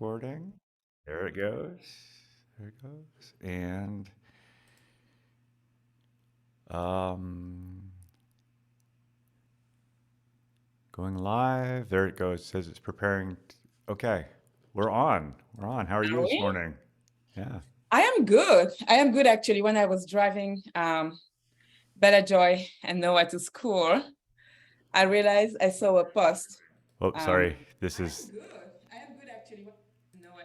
recording. There it goes. There it goes. And um, going live. There it goes. Says it's preparing. Okay, we're on. We're on. How are you Are this we? morning? Yeah. I am good. I am good actually. When I was driving Bella Joy and Noah to school, I realized I saw a post. Oh, Um, sorry. This I am is good. I am good actually. Noah.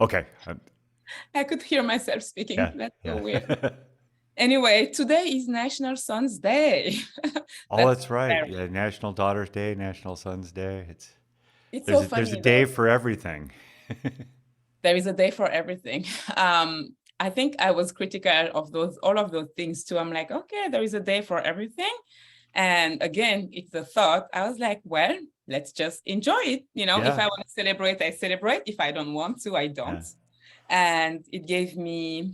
okay. I could hear myself speaking. Yeah. That's so Yeah. weird. Anyway, today is National Sons Day. Oh, That's that's right. very. Yeah. National Daughters Day, National Sons Day. It's so There's a funny day though. for everything. There is a day for everything. I think I was critical of those all of those things too. I'm like, okay, there is a day for everything. And again, it's a thought. I was like, well, let's just enjoy it. If Yeah. I want to celebrate, I celebrate. If I don't want to, I Yeah. don't. And it gave me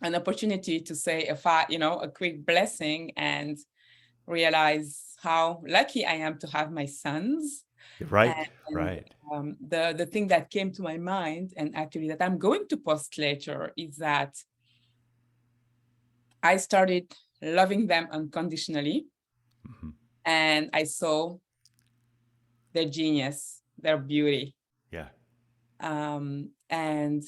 an opportunity to say a quick blessing and realize how lucky I am to have my sons. Right. And Right. the thing that came to my mind, and actually that I'm going to post later, is that I started loving them unconditionally, Mhm. and I saw their genius, their beauty. Yeah. And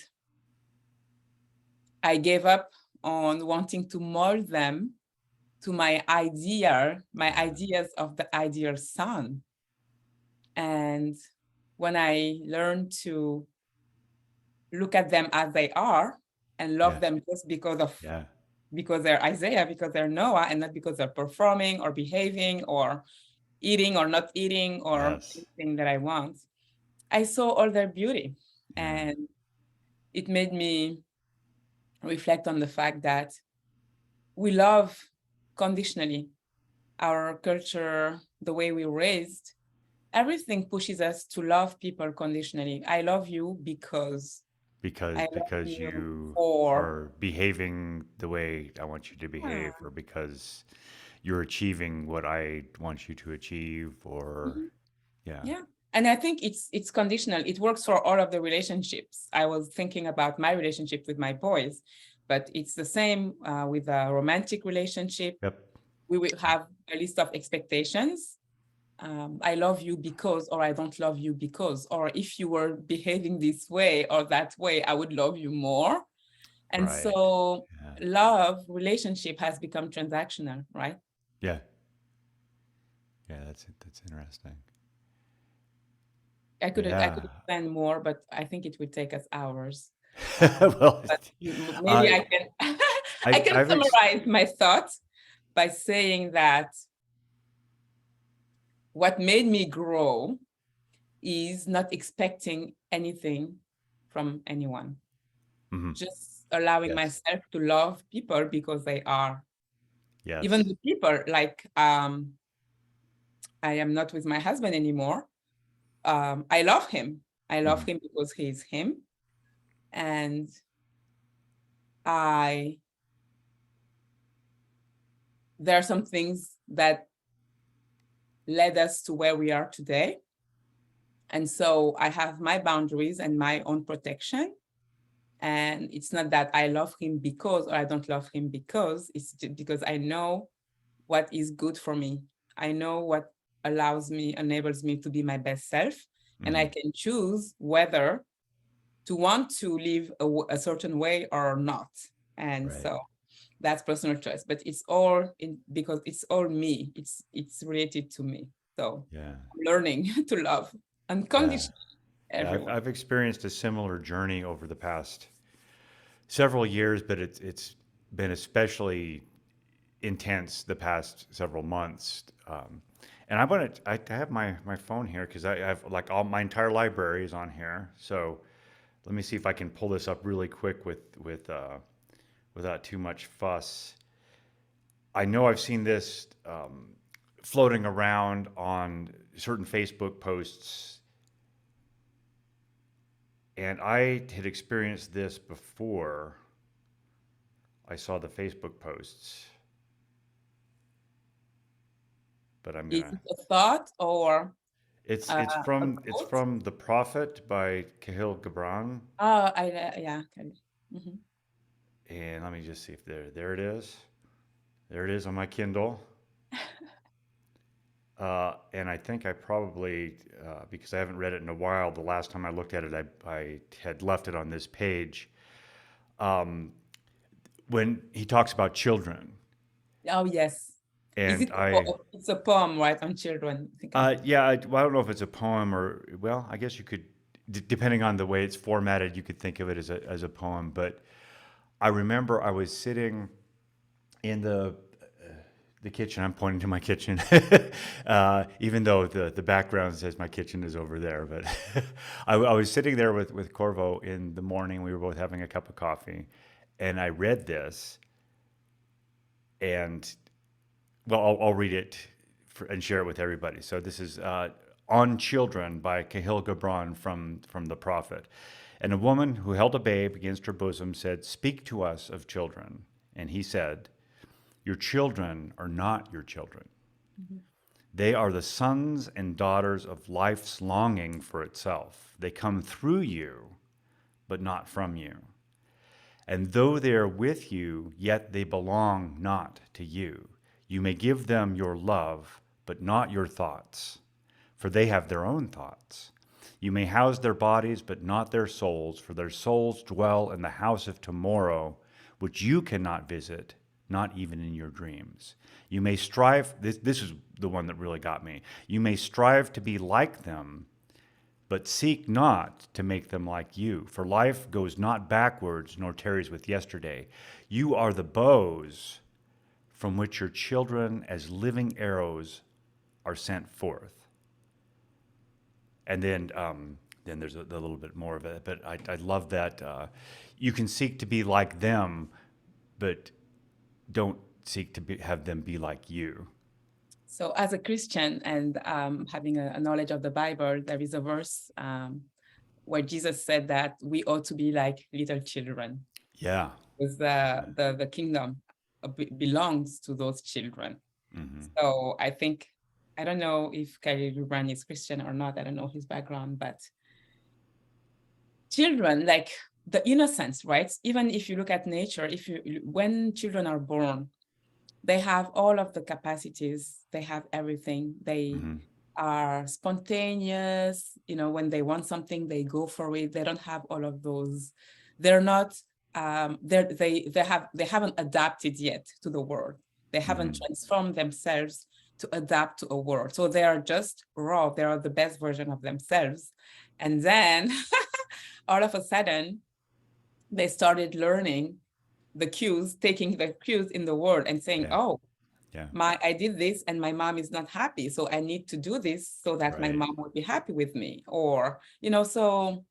I gave up on wanting to mold them to my Yeah. ideas of the ideal son. And when I learned to look at them as they are and love Yeah. them just Yeah. because they're Isaiah, because they're Noah, and not because they're performing or behaving or eating or not eating or Yes. anything that I want, I saw all their beauty. Yeah. And it made me reflect on the fact that we love conditionally. Our culture, the way we were raised, everything pushes us to love people conditionally. I love you because I love Because you you for. are behaving the way I want you to behave, Yeah. or because you're achieving what I want you to achieve, or Mhm. yeah. Yeah. And I think it's conditional. It works for all of the relationships. I was thinking about my relationship with my boys, but it's the same with a romantic relationship. Yep. We will have a list of expectations. I love you because, or I don't love you because, or if you were behaving this way or that way, I would love you more. And Right. so Yeah. love relationship has become transactional, right? Yeah. Yeah. That's interesting. I could Yeah. explain more, but I think it would take us hours. Well, But maybe I I can I I've can I've ex- summarize my thoughts by saying that what made me grow is not expecting anything from anyone, mhm. just allowing Yes. myself to love people because they are. Even Yes. the people like I am not with my husband anymore. I love him. I love Mhm. him because he's him. And I there are some things that led us to where we are today. And so I have my boundaries and my own protection. And it's not that I love him because, or I don't love him because, it's because I know what is good for me. I know what enables me to be my best self. And I Mhm. can choose whether to want to live a certain way or not. And Right. so that's personal choice, but it's all in because it's all me. It's related to me. So Yeah. I'm learning to love Yeah. unconditionally Yeah. everyone. I've experienced a similar journey over the past several years, but it's been especially intense the past several months. And I have my phone here because I have like all my entire library is on here. So let me see if I can pull this up really quick without too much fuss. I know I've seen this floating around on certain Facebook posts, and I had experienced this before I saw the Facebook posts, but I'm Is gonna. it a thought or? A It's quote. from The Prophet by Cahill Gibran, Oh, yeah. Okay. Mhm. and let me just see if there it is. There it is on my Kindle. And I think I probably, because I haven't read it in a while, the last time I looked at it, I had left it on this page. When he talks about children, Oh, yes. Is and it it's a poem, right, on children? I think yeah, well, I don't know if it's a poem or, well, I guess you could, depending on the way it's formatted, you could think of it as a poem. But I remember I was sitting in the kitchen. I'm pointing to my kitchen, even though the background says my kitchen is over there. But I was sitting there with Corvo in the morning. We were both having a cup of coffee, and I read this, and well, I'll read it and share it with everybody. So this is On Children by Cahill Gibran from The Prophet. And a woman who held a babe against her bosom said, "Speak to us of children." And he said, "Your children are not your children. Mhm. They are the sons and daughters of life's longing for itself. They come through you, but not from you. And though they are with you, yet they belong not to you. You may give them your love, but not your thoughts, for they have their own thoughts. You may house their bodies, but not their souls, for their souls dwell in the house of tomorrow, which you cannot visit, not even in your dreams. You may strive, this is the one that really got me. You may strive to be like them, but seek not to make them like you, for life goes not backwards nor tarries with yesterday. You are the bows from which your children, as living arrows, are sent forth. And then there's a little bit more of it, but I love that you can seek to be like them, but don't seek to have them be like you. So, as a Christian and having a knowledge of the Bible, there is a verse where Jesus said that we ought to be like little children, Yeah. because the kingdom belongs to those children. Hmm. So, I think I don't know if Khalil Gibran is Christian or not. I don't know his background, but children, like the innocence, right? Even if you look at nature, if you when children are born, they have all of the capacities, they have everything, they Hmm. are spontaneous, when they want something they go for it, they don't have all of those, they're not they haven't adapted yet to the world, they haven't Hmm. transformed themselves to adapt to a world, so they are just raw, they are the best version of themselves. And then all of a sudden they started learning the cues, taking the cues in the world and saying, Yeah. oh, Yeah. I did this and my mom is not happy, so I need to do this so that my Right. mom will be happy with me. Or, so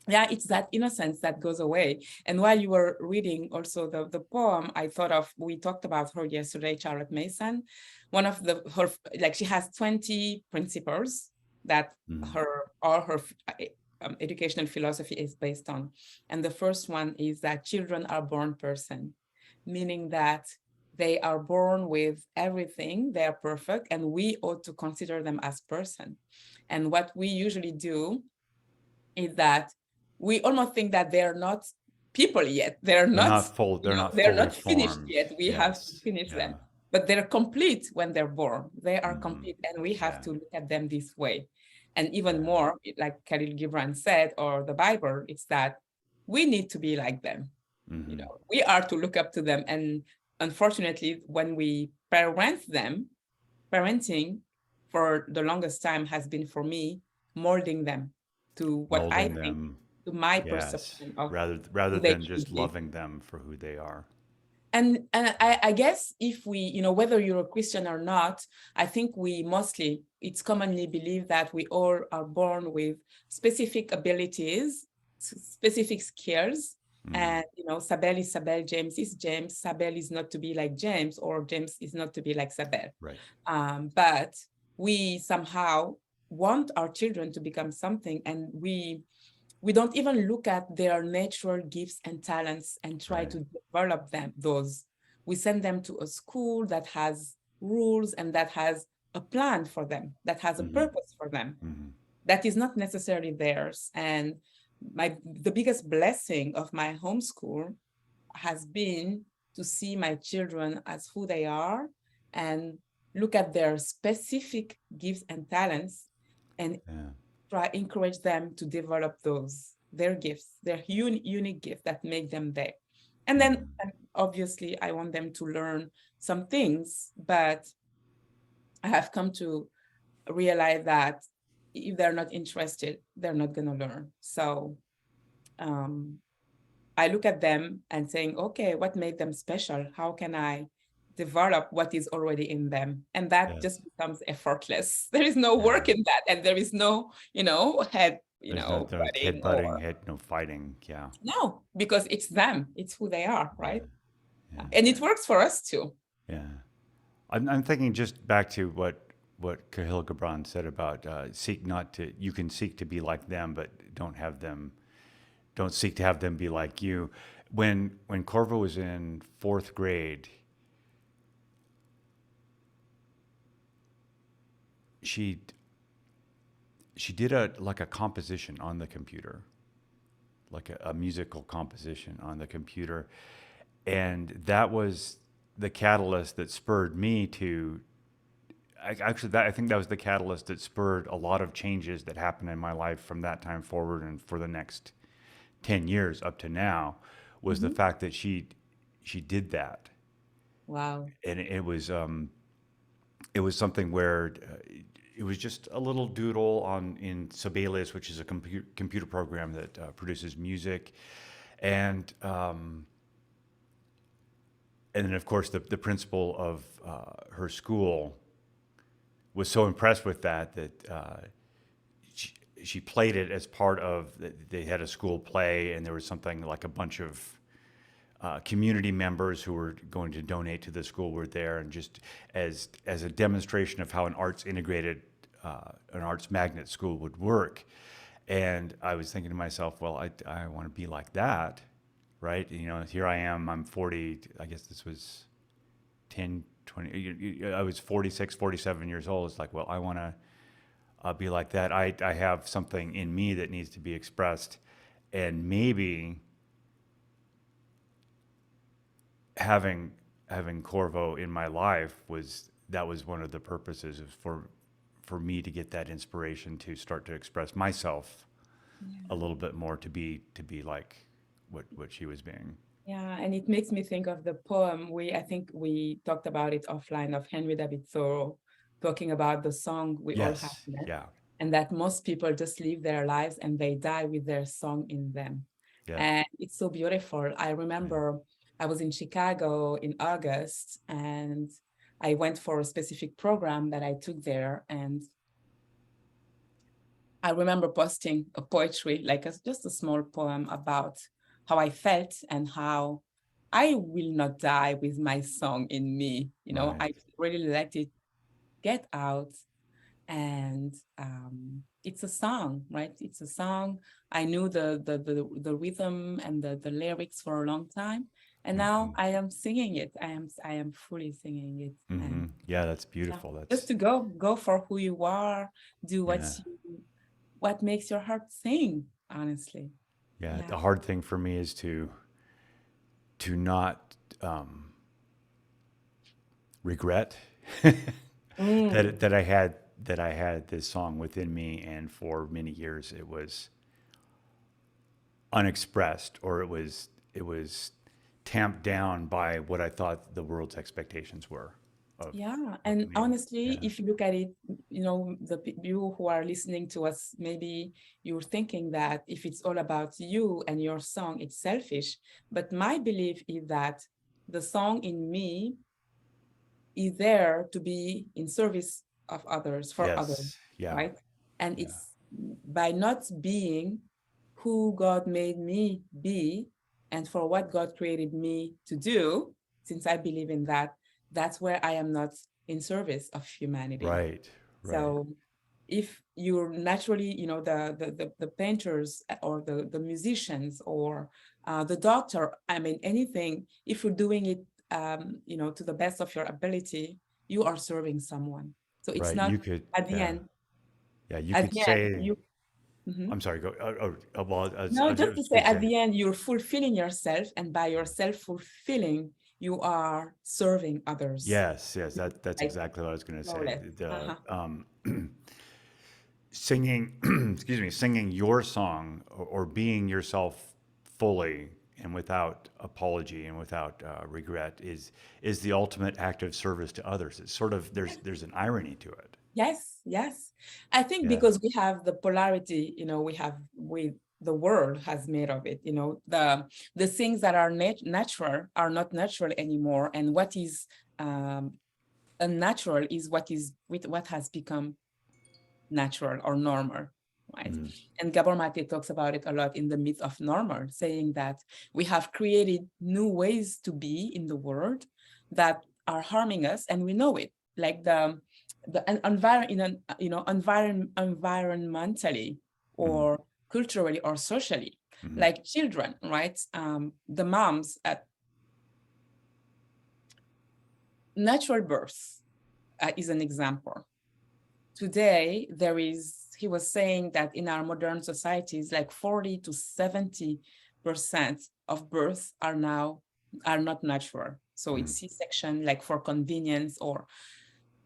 yeah, it's that innocence that goes away. And while you were reading also the poem, I thought of, we talked about her yesterday, Charlotte Mason. One of her, like, she has 20 principles that Hmm. her educational philosophy is based on. And the first one is that children are born person, meaning that they are born with everything, they are perfect, and we ought to consider them as person. And what we usually do is that we almost think that they're not people yet. They're They're not, not full. They're not they're fully not finished formed. yet. We have to Yes. finish Yeah. them. But they're complete when they're born. They are Hmm. complete, and we have Yeah. to look at them this way. And even Yeah. more, like Khalil Gibran said, or the Bible, it's that we need to be like them. Hmm. We are to look up to them. And unfortunately, when we parent them, parenting for the longest time has been for me molding them to what I Molding think, them. to my Yes. perception of Rather who they than should just be. loving them for who they are. And I guess if we, whether you're a Christian or not, I think it's commonly believed that we all are born with specific abilities, specific skills. Hmm. And, Sabelle is Sabelle, James is James, Sabelle is not to be like James, or James is not to be like Sabelle. Right. But we somehow want our children to become something, and we don't even look at their natural gifts and talents and try Right. to develop them. We send them to a school that has rules and that has a plan for them, that has a Hmm. purpose for them, Hmm. that is not necessarily theirs. And the biggest blessing of my homeschool has been to see my children as who they are and look at their specific gifts and talents and Yeah. try encourage them to develop those their gifts, their unique gifts that make them they. And then Hmm. and obviously I want them to learn some things, but I have come to realize that if they're not interested, they're not going to learn. So um, I look at them and saying, okay, what made them special? How can I develop what is already in them? And that Yes. just becomes effortless. There is no Yeah. work in that, and there is no, head, There's no, no butting head butting, or head no fighting. Yeah. no, because it's them, it's who they are, Yeah. right? Yeah. And it works for us too. Yeah. I'm thinking just back to what Cahill Gibran said about seek not to. You can seek to be like them, but don't have them. Don't seek to have them be like you. When Corvo was in fourth grade, she she did a composition on the computer, like a musical composition on the computer, and that was the catalyst that spurred me to actually that I think that was the catalyst that spurred a lot of changes that happened in my life from that time forward and for the next 10 years up to now was the Mhm. fact that she did that. Wow. And it was something where it was just a little doodle on in Sabelle, which is a computer program that produces music, and and then of course the principal of her school was so impressed with that she, she played it as part of they had a school play, and there was something like a bunch of community members who were going to donate to the school were there, and just as a demonstration of how an arts integrated, an arts magnet school would work. And I was thinking to myself, well, I want to be like that, right? You know, here I am, I'm 40, I guess this was 10, 20, I was 46, 47 years old. It's like, well, I want to be like that. I have something in me that needs to be expressed. And maybe having having Corvo in my life was that was one of the purposes is for me to get that inspiration to start to express myself a Yeah. little bit more to be like what she was being. Yeah, and it makes me think of the poem I think we talked about it offline of Henry David Thoreau, talking about the song We All Have Yes. Met, Yeah. and that most people just live their lives and they die with their song in them. Yeah. And it's so beautiful. I Yeah. remember I was in Chicago in August and I went for a specific program that I took there. And I remember posting a poetry, like just a small poem about how I felt and how I will not die with my song in me. Right. I really let it get out. And it's a song, right? It's a song. I knew the rhythm and the lyrics for a long time, and now Hmm. I am singing it. I am fully singing it, Hmm. and Yeah, that's yeah, beautiful. just That's to go for who you are, do yeah. what makes your heart sing, honestly. Yeah. Yeah. The hard thing for me is to not regret Mm, that I had this song within me, and for many years it was unexpressed, or it was tamped down by what I thought the world's expectations were of yeah. of And me. honestly, Yeah. if you look at it, you who are listening to us, maybe you're thinking that if it's all about you and your song, it's selfish. But my belief is that the song in me is there to be in service of others, for others, Yes. Yeah. right? And Yeah. it's by not being who God made me be and for what God created me to do, since I believe in that, that's where I am not in service of humanity. Right. Right. So if you're naturally, the painters or the musicians or the doctor, I mean, anything, if you're doing it, to the best of your ability, you are serving someone. So it's Right. not You could, at the yeah. end. Yeah. You At could the end, say, you. Mhm. I'm sorry, go. Well, I No, was just to just say, going to at say, the end, you're fulfilling yourself, and by yourself fulfilling, you are serving others. yes, yes, that's Like exactly what I was going to say. flawless. Uh-huh. Singing, excuse me, singing your song or being yourself fully and without apology and without regret is the ultimate act of service to others. It's sort of there's an irony to it. Yes, yes. I think Yeah. because we have the polarity, the world has made of it, the things that are natural are not natural anymore. And what is um, unnatural is what has become natural or normal, right? Mm, And Gabor Mate talks about it a lot in the myth of normal, saying that we have created new ways to be in the world that are harming us, and we know it. Like environmentally mm, or culturally or socially, mm, like children, right? The moms at natural birth is an example. Today he was saying that in our modern societies, like 40 to 70% of births are not natural. So mm, it's C-section, like for convenience,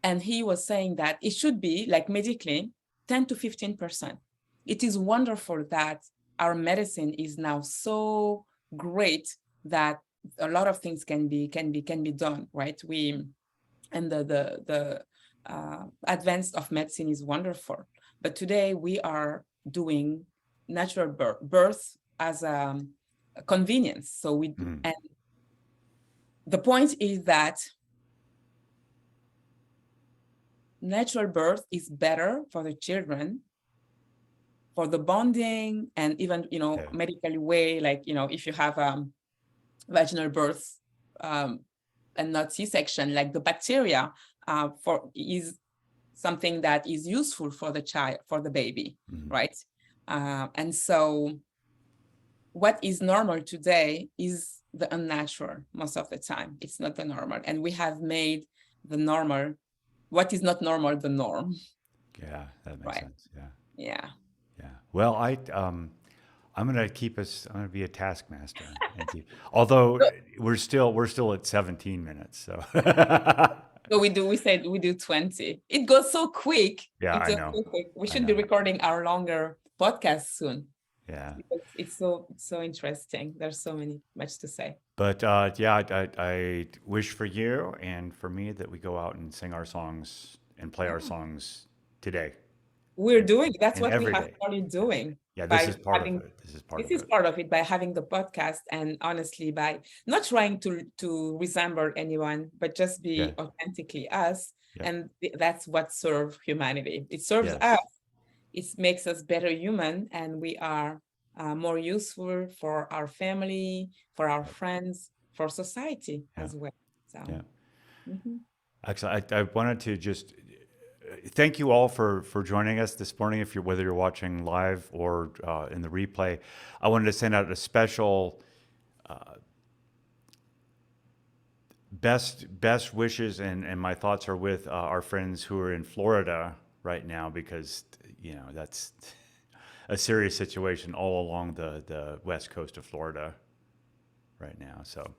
and he was saying that it should be like medically 10 to 15%. It is wonderful that our medicine is now so great that a lot of things can be done, right? And the advance of medicine is wonderful. But today we are doing natural birth as a convenience. mm. And the point is that natural birth is better for the children, for the bonding, and even, Yeah. medically way, like, if you have vaginal birth, um, and not C-section, like the bacteria is something that is useful for the child, for the baby, Mm, right? And so what is normal today is the unnatural most of the time. It's not the normal. And we have made the normal, what is not normal, the norm, yeah, that makes right? sense. Yeah. Yeah. Yeah. Well, I'm gonna keep us. I'm gonna be a taskmaster and keep. Although So we're still at 17 minutes. So so we said we do 20. It goes so quick. yeah, It I goes know. so quick. We I should be know. recording our longer podcast soon Yeah. because it's so interesting. There's so much to say. But yeah, I wish for you and for me that we go out and sing our songs and play our Yeah. songs today We're doing, that's and what we every have day. started Yeah. doing Yeah. This by is part of having, it. This is part this of is it. part of it, by having the podcast, and honestly by not trying to resemble anyone, but just Yeah. be authentically us. Yep. And that's what serves humanity. It serves us. Yes. It makes us better human, and we are more useful for our family, for our Yep. friends, for society Yeah. as well. So Yeah. mhm. Actually, I wanted to just thank you all for joining us this morning. If you're whether you're watching live or in the replay, I wanted to send out a special best wishes and my thoughts are with our friends who are in Florida right now because that's a serious situation all along the west coast of Florida right now. So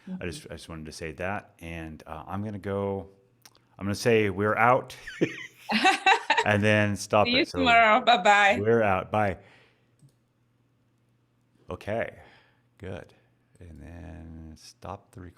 Mhm. I just wanted to say that, and I'm gonna go. I'm gonna say we're out, and then See stop you it. So tomorrow. Bye bye. we're out. Bye. Okay, good. And then stop the recording.